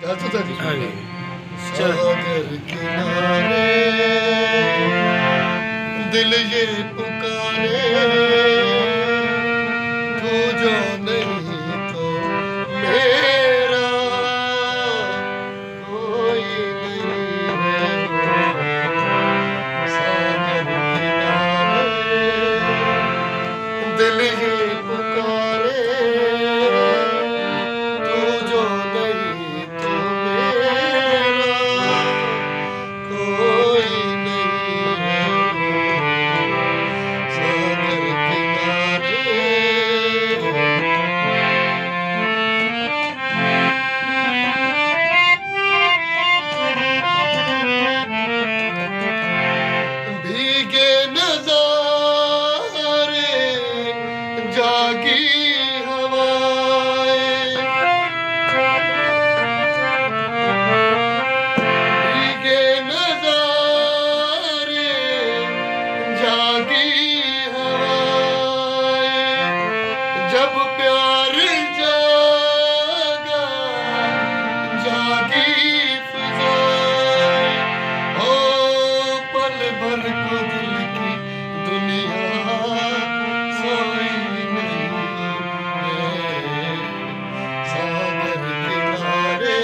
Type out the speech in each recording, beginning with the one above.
अच्छा जी। हाँ जी। सागर किनारे दिल ये पुकारे, तू जो नहीं तो मेरा कोई नहीं है। सागर किनारे दिल ये पुकारे, तू जो नहीं तो मेरा कोई नहीं है। सागर किनारे भीगे नजारे, जागी हवाएं, भीगे नजारे, जागी हवाएं, जब प्यार जागा, जागी फिजाएं, ओ पल भर को दिल की दुनिया सोई नहीं है। सागर किनारे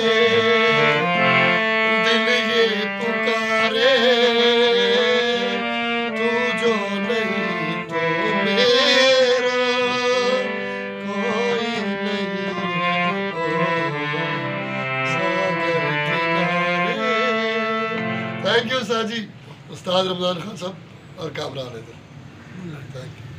दिल ये पुकारे, तू जो नहीं तो मेरा कोई नहीं है। ओ सागर किनारे। थैंक यू साजी, उस्ताद रमजान खान साहब और कामरान इधर। Thank you.